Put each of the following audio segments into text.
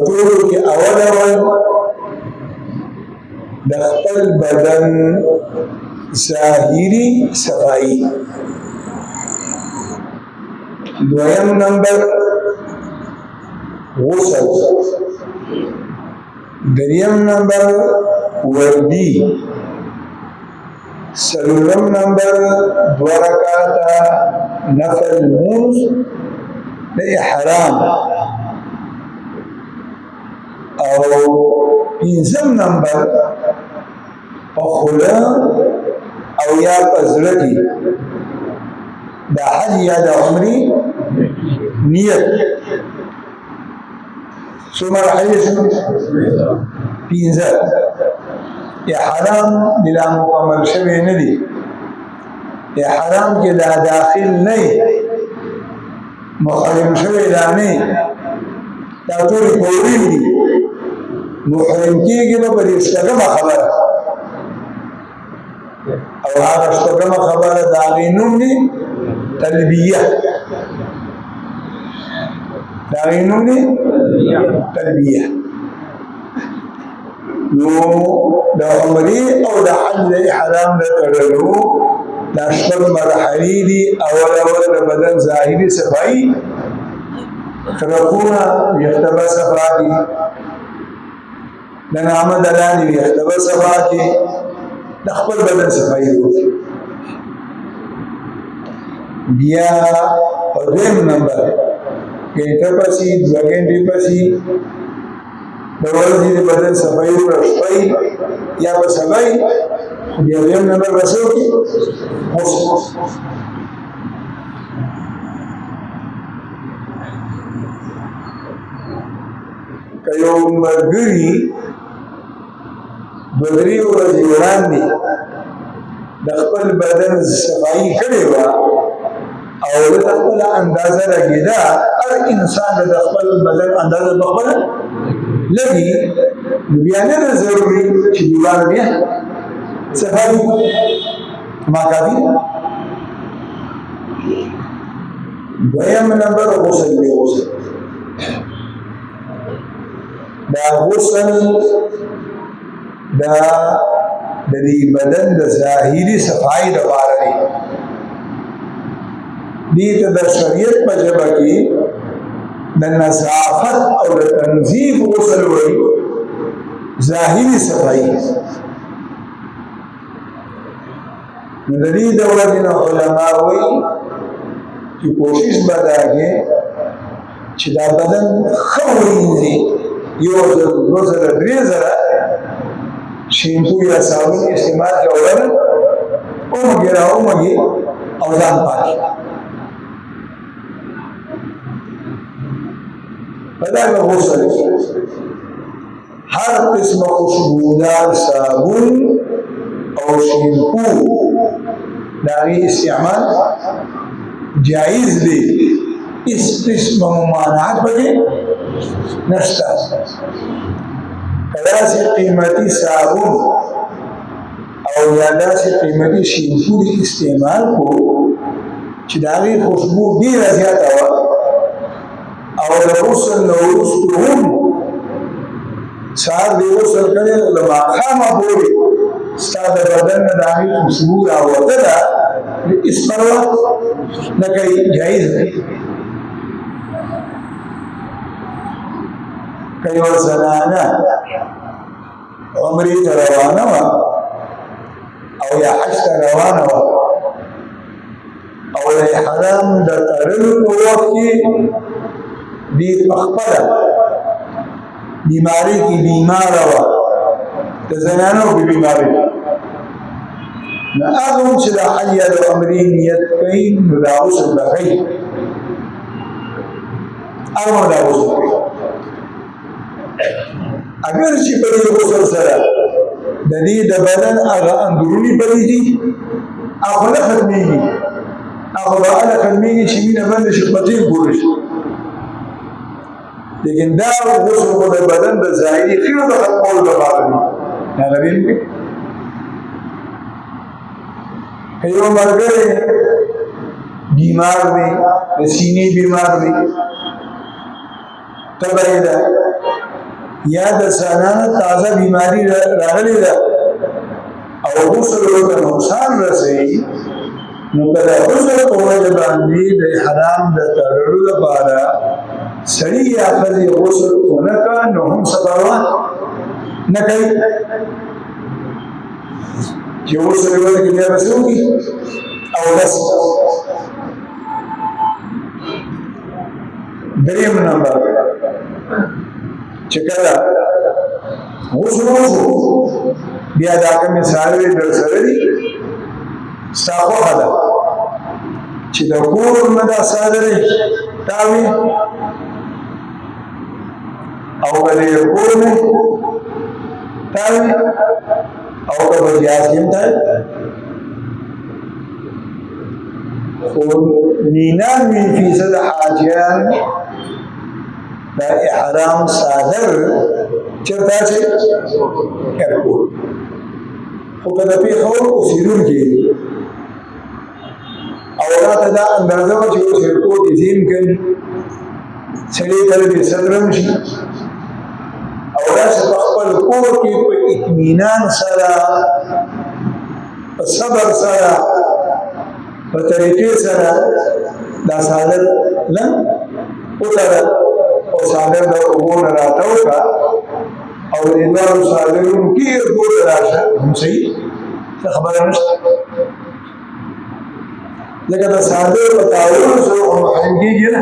ټولو کې اول د خپل بدن ظاهري صفائی، دویم نمبر غسل، دریم نمبر وردی، سلورم نمبر 2 رکعاته نفل لمونځ د احرام، او پنځم نمبر په خوله او یا په زړه کې د حج یا د عمرې نیت. څو مرحلې شو؟ 15. احرام لا مکمل شوی نه دی، احرام کې لا داخل نه، محرم شوی لا نه، دا ټول پورې دي. محرم کېږي نو په دې شپږمه خبره، او هغه شپږمه خبره د هغې نوم دی تلبیه. د هغې نوم دی تلبیه. نو د عمرې او د حج د احرام د تړلو دا شپږ مرحلې دي. اول د بدن ظاهري صفایي، رکوع ویښته به صفا دي، د نامه د لاندې ویښته به صفا دي، د خپل بدن صفایي وکړي. بیا په دویم نمبر ګنټه پسې 2 ګنټې پسې د ورځې د بدن صفایي وکړه، شپی یا به سبای. بیا دویم نمبر به څه وکړي؟ غسل. که یو ملګري 2-3 ورځې وړاندې د خپل بدن صفایي کړې وه او د خپله اندازه لګېده، هر انسان د خپل بدن اندازه په خپله لګي، نو بیا نه ده ضروري چې دوباره بیا صفایي ما کافي ده. دویم نمبر غسل دی. غسل دا غسل دا د دې بدن د ظاهري صفایي لپاره دی. دې ته د شریعت په ژبه کې د نظافت او د تنظیف غسل وایي، ظاهري صفایي. نو د دې د ورځې نه علما وایي چې کوشش به دا کوي چې دا بدن ښه ووینځي، 1 ځل 2 ځله 3 ځله شیمپو یا صابون استعمال کول، اومږي را اومږي او ځان پاکي. په دغه غسل کې هر قسمه خوشبودار صابون او شیمپو د هغې استعمال جایز دی، هېڅ قسمه ممانعت پکې نشته. که داسې قیمتي صابون او یا داسې قیمتي شیمپو استعمال کړو چې د هغې خوشبو ډېره زیاته وه، او د غسل نه وروسته هم سهار دې غسل کړی له ماښامه پورې ستا د بدن نه د هغې خوشبو راوتله، هېڅ پروا نه کوي، جایز دی. که یوه زنانه عمرې ته روانه وه او یا حج ته روانه وه او د احرام د تړلو په وخت کې دې په خپله بیمارۍ کې بیماره وه، د زنانو په بیمارۍ، نو هغه هم چې د حج یا د عمرې نیت کوي نو دا غسل به کوي، هغه هم دا غسل کوي. اگر چې په دې غسل سره د دې د بدن هغه اندروني پلیدي هغه نه ختمېږي، هغه به هله ختمېږي چې وینه بنده شي، پټۍ پورې شي، لیکن دا غسل خو د بدن د ظاهري خیرو د ختمولو لپاره دی. هغه ویل دی که یو ملګری بیمار دی د سینې بیمار دی تبه یې ده یا د سانانه تازه بیماری راغلی ده او غسل ورته نقصان رسوي نو که د غسل په وجه باندې د حرام د تړلو لپاره سړي یا ښځې غسل ونه کړه نو هم څه پروا نه کوي چې غسل یې ونه کړي بیا به څه وکړي اودس دریم نمبر چې کله غسل وشو بیا دا کومې څاروي در سره دي ستا خوښه ده چې د کور نه دا څادرې تاوي او که د کور نه تاوي او که په جهاز کې هم تاوي خو 99% حاجیان دا احرام صادر چرته چې ایرپورټ خو که د پېښور اوسېدونکي او راته دا اندازه وه چې اوس ایرپورټ یې زیم کوي سړی کله بې صدره هم شي او داسې په خپل کور کې په اطمینان سره په صبر سره په طریقې سره دا صادر لن وتړه او صادر د اوبو نه راته وکړه او د دواړو صادرونو کې ایرپورټ ته راشه هم صحیح څه خبره نشته لکه د صادر په تاویلو سره خو محرم کېږي نه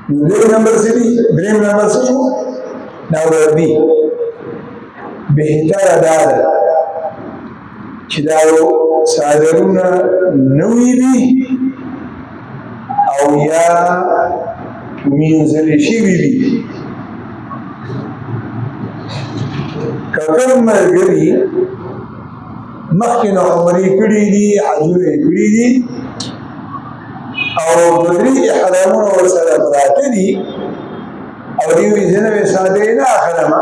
نو دریم نمبر څه دي دریم نمبر څه شو ناوردي بهتره دا ده چې دا یو صادرونه نوي دي او یا مینځلې شوي دي که کوم ملګري مخکې نه عمرې کړي دي حجونه یې کړي دي او دوه درې احرامونه ورسره پراته دي او دوی وایي زه نوې صادرې نه اخلمه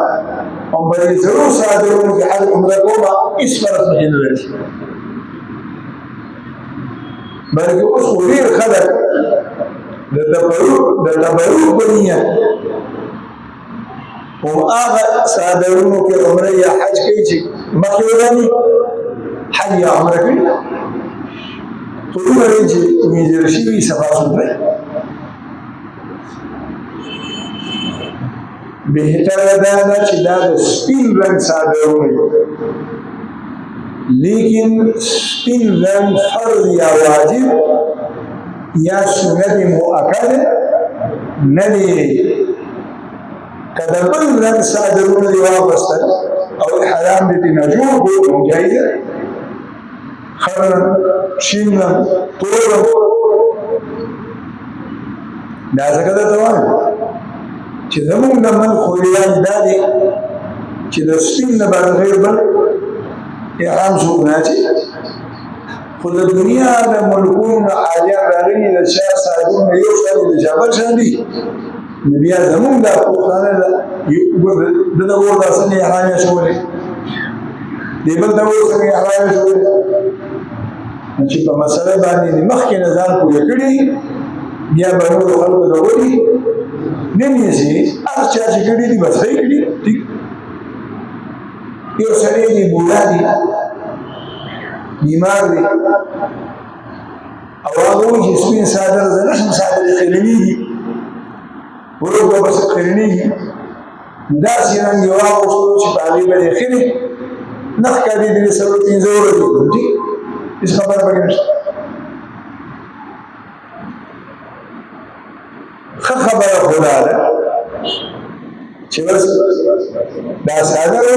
او په دې څلورو صادرونو کې حج عمره کومه هېڅ فرق پکې نه لري بلکې اوس خو ډېر خلک د تبرک په نیت هم هغه صادرونو کې عمره یا حج کوي چې مخکې وداني حج یا عمره کوي خو دومره دی چې مینځل شوي صفا سوتره بهتره دا ده چې دا د سپین رنګ صادرونه لیکن سپین رنگ فرض یا واجب یا سنت مؤکد نه دی که د بل رنګ صادرونه دې واغوستل او احرام دې ترېنه جوړ کړو نو جایز دی خړ رنګ شین رنګ تور رنګ دا ځکه درته وایم چې زموږ د ملک خوریان دا دی چې د سپین نه بغیر بل احرام څوک نه اچي خو د دنیا د ملکونو نه حاجیان راغلي د چا صاحبونه یو شان دي د چا بل شان دي نو بیا زموږ دا پښتانه د ده ور دا څنګه احرام یې اچولی د بل ته ور څنګه احرام یې اچولی نو چې په مسله باندې د مخکې نه ځان پوه کړي بیا به نورو خلکو ته وایي نه نیسي هر چا چې کړي دي بس صحیح کړي ټیک یو سړی دی بوډا دی بیمار دی او هغه وایي چې سپین څادر زه نشم څادرې خیرنېږي ورو به بس خیرنېږي داسې رنګ یې واغوستو چې په هغې به یې خیرې نه ښکارېدلې څلور پنځه ورځې ټیک هېڅ خبره پکې نشته ښه خبره خو دا ده چې بس دا څادر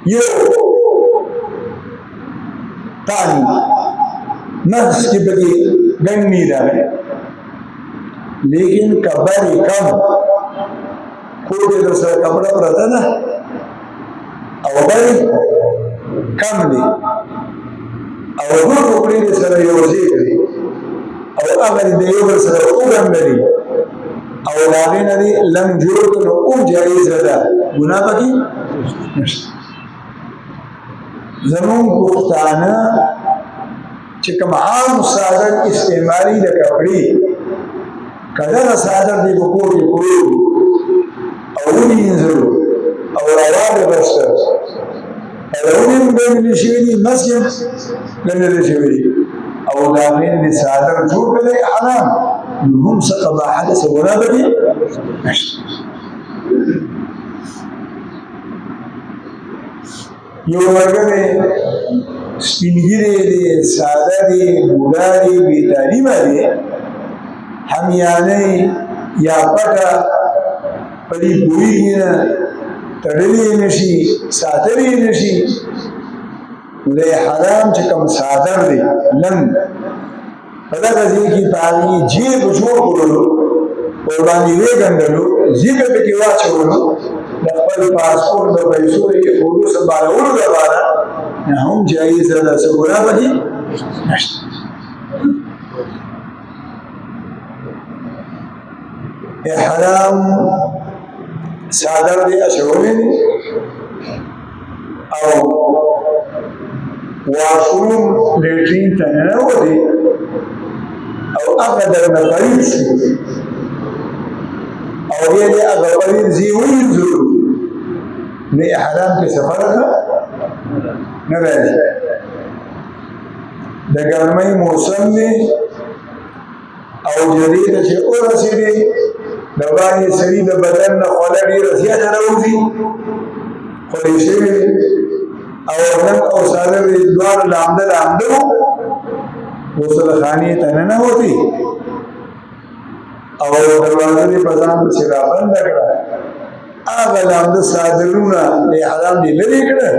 یو تانی نفس کی بگی گنی رہے لیکن کبری کم کوٹے دوسرا کپڑا پر رہتا نا او بری کم دی او دو ٹکڑی دی سر یوزی کری او اگر دی یو سر اوگم بری او لاغین دی لم جوڑتو نو ام جائز دا گناہ پکی نشتا زمون پختانه چې کوم عام صادر استعمالي د کپړې کله صادر دی په کور کې کړو او وینځلو او راوړل بسته اولین بین شوی مسجد ګڼل شوی او دا غیر د صادر جوړ کړي حرام نو هم څه قباحت سره بدی یو مرګره سپینګری دی ساده دی بوډا دی بې تعلیمه دی همیانه یا پټه پدې پوهېږي نه تړلی نشي ساتلی نشي د حرام چې کوم صادر دی لنډ په دغه ځای کې په هغې جیب جوړ کړلو ورباندې ویګنډلو جیبه پکې واچولو د خپل پاسپورټ د پیسو د ایښودو سنبالولو دپاره هم جایزه ده څه ګناه پکې نشته احرام صادر دی اچولی دی او واشروم لیټرین ته ننوتې او هغه درنه قریب شي او بیا دې هغه قریب ځي وینځو نو احرام کې څه فرق نه راځي د ګرمۍ موسم دی او جدي ته چې ورسېدې د باندې سړي د بدن نه خوله ډېره زیاته راوځي خولې شوې او نن او صادر یې دواړه لامده لامده وو غسل خانې ته ننوتې او دروازه دې په ځان پسې رابنده کړه هغه لامده صادرونه د احرام دې لرې کړه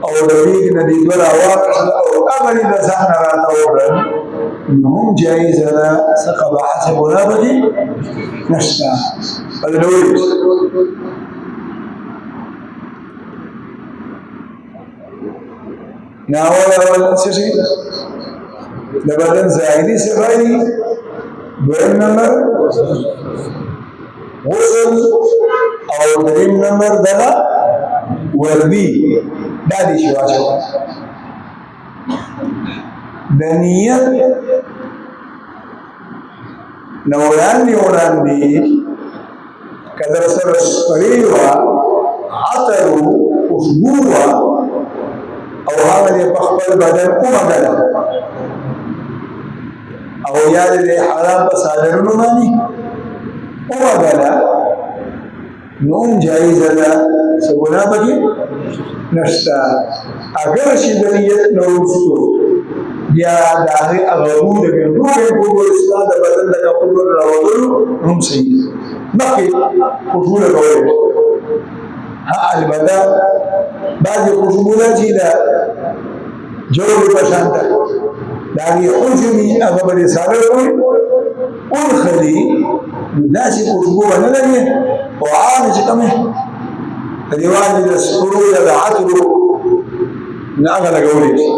او د بیګ نه دې دوه راواخیستل او هغه دې د ځان نه راته وکړل نو هم جایزه ده څه قباحت څه ګناه پکې نشته اول څه شي د بدن ظاهري صفایي دویم نمبر غسل او دریم نمبر دغه وردي دا دې شي واچوه د نیت نه وړاندې که در سره سپرې وه عطر خوشبو وه او هغه دې په خپل بدن ومږله او یا دې د حرام په صادرونو باندې ومږله نو هم جایزه ده څه ګناه پکې نشته اگر چې د نیت نه وروستو بیا د هغې هغه بو د ګنډو ستا د بدن د کپړو راوړلو هم صحیح مخکې خوشبو لګولی البته بعضې خوشبونه چې د جوړې په شان ده د هغې حجم وي هغه به دې ساړه کړي اونخلي نو داسې خوشبو به نه لري خو عامې چې کومې د دې وانې د سپرو یا د عطرو نه هغه لګولی شي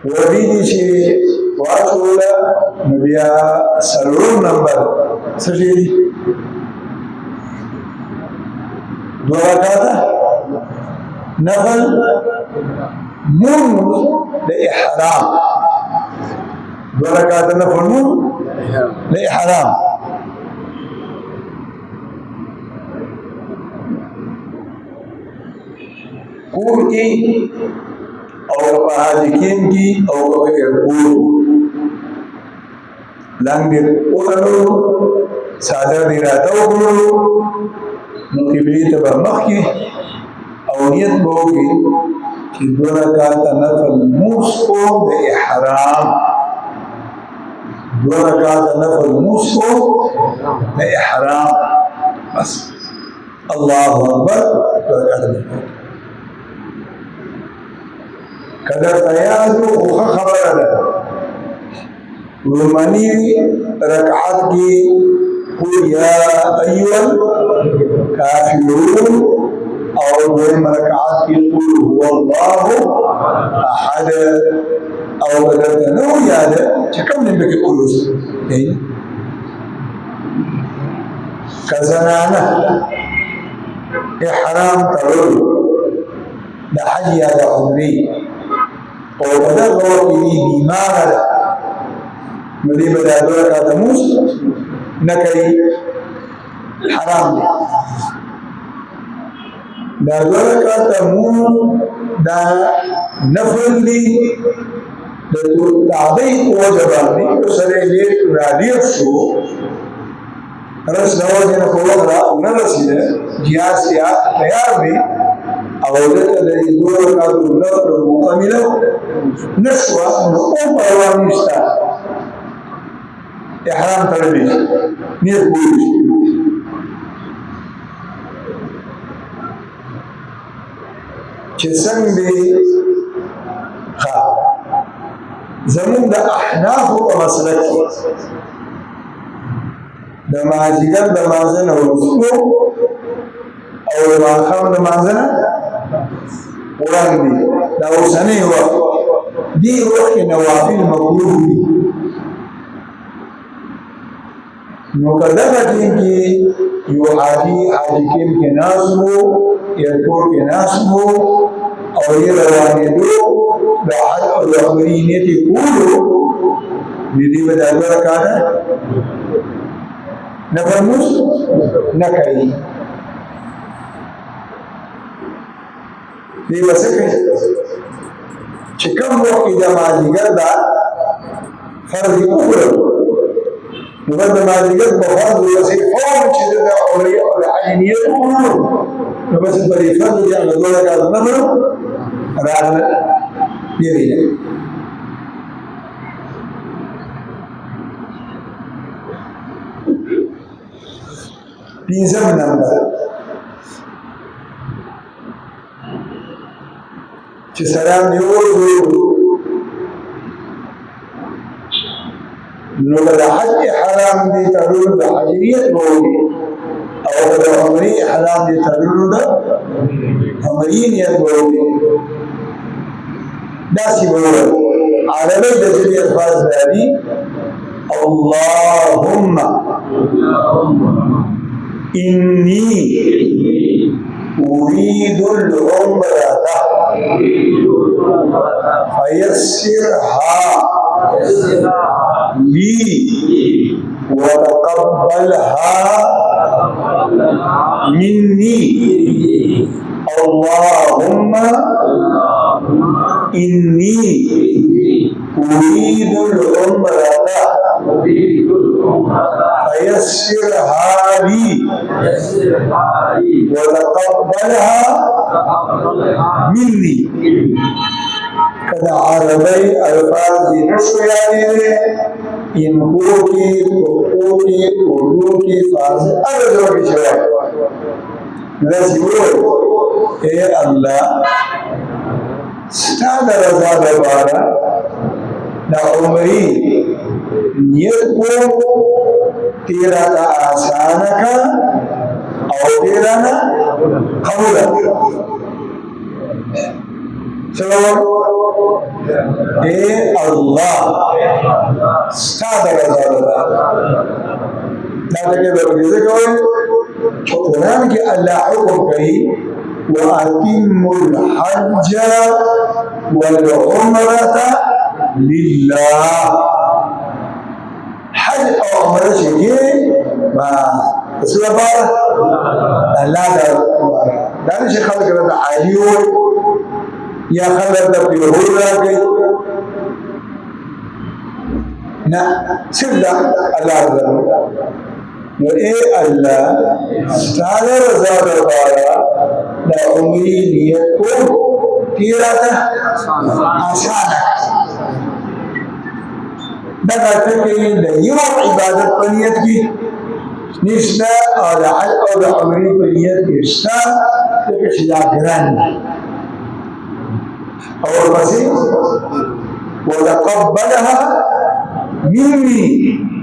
وردی دې چې واچوله نو بیا څلورم نمبر څه شی دي دوه رکعته نفل مونځ د احرام دوه رکعته نفل مونځ د احرام کور کې او په حاجکین کې او په ایرپورټ لاندې وکړو صادر دې راته وکړو نو قبلې ته به مخکې او نیت به وکړي چې دوه رکعته نفل لمونځ کوم د احرام دوه رکعته نفل لمونځ کوم د احرام بس الله اکبر دوه رکعته کدر تیازو خوخه خبره ده رومانی رکعت کی قل یا ایوہ کافرون اور دویم رکعت کی قل هو اللہ احد او بدرت نو یاد چکم نیم بکی قلوس کزنانا احرام ترول دا حج یا دا عمری او په دغه وخت کې دی بیماره ده نو دی به دا 2 رکعاته لمونځ نه کوي حرام دی دا 2 رکعاته لمونځ دا نفل دی د تعبیر په وجه باندې او سره لیک راډیو شو رس د وجه نه په وخت نه رسیده جهاز تیار دی او دته د 2 رکعاتو نفل مکمله نشوه نو پروا نشته احرام تړلی نیت پوری چې څنګه دی زمون د احناف په مسلک کې د ماجیګر د مازن ورسو او د ماخام د مازن وړاندې دا اوسنی وخت دی وخت نوافل مکروه دي نو کداغه کې یو حاجی کېم کې ناس وو ایرپورټ کې ناس وو او یې روانې دو د حج او د عمرې نیت کولو دې به د 2 رکعاته نفل لمونځ نه کوي دې به څه کوي چې کوم وخت کې د مازدیګر دا فرض وکړو نو د مازدیګر په فرض ورسې فور چې د عمرې او د حج نیت وکړو نو بس په دې فرض کې هغه 2 رکعاته نفل راغله یې پینځم نمبر چې سلام دی وایو نو د حج حرام دی تړلو د حجریت وایي او د عمرې حرام دی تړلو د عمرې نیت وایي داسې وایي عربی د دې الفاظ دی اللهم إني أريد العمرة فيسرها لي وتقبلها مني اللهم إني أريد العمرة فيسرها لي وتقبلها مني کدا عربی الفاظ نشو یعنی ان کوکی کوکی اردو کی فاظ ارزو کی شوائے لذی ہوئے اے اللہ ستاد رضا دبارا دا عمری نیت کو تیرا تا آسان کا او تیرا نا قبول چلو اے اللہ ستاد رضا دبارا دادا کے بلگیزے کوئی قرآن کی اللہ حکم کہی وَأَتِمُّ الْحَجَّ وَالْعُمْرَةَ لِلَّهِ حج او عمره شيء ما رسول الله الله دا نشي خلق رد عالي يا خلق د بيهور راکي نه سيدا الله نو اے الله ستاره رضا دربارا د عمرې نیت کو تیراته آسان دا کته کې د یو عبادت په نیت کې نشته او د حج او د عمرې په نیت کې شته چې دا ګران او پسې وتقبلها مني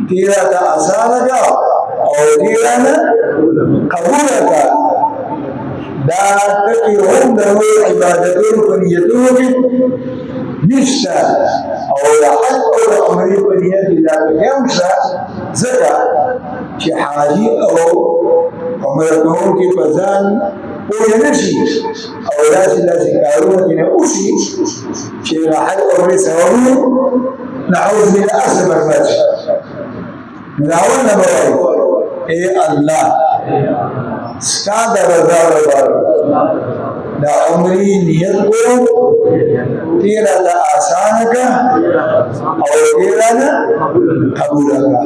تیراته آسان کا او تیرانه قبول کا دا تکي هم د عبادتونو په نیتونو کې نشته او د حج او د عمرې په نیت کې دا هم شته ځکه چې حاجي او عمره کوونکي په ځان پوه نه شي او داسې کارونه ترې وشي چې د حج عمرې ثوابونه نعوذ بالله هر څه برباد شي. نو د اول نه به وایي ای الله ستا د رضا لپاره دا عمرې نیت کړو تی راته اسانه کړه او تی راته قبوله کړه.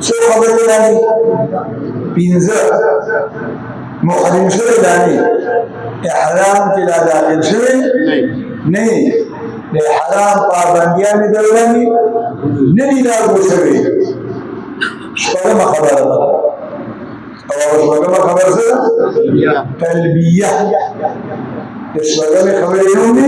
څو خبرې دي؟ پنځه محرم شوی دانی احرام کې لا داخل شوی نه د حرام پابندیان دلونی نه دي لاګو شوی. شپږمه خبره ده او شپږمه خبره څه ده؟ تلبیه. د شپږمې خبرې نوم دی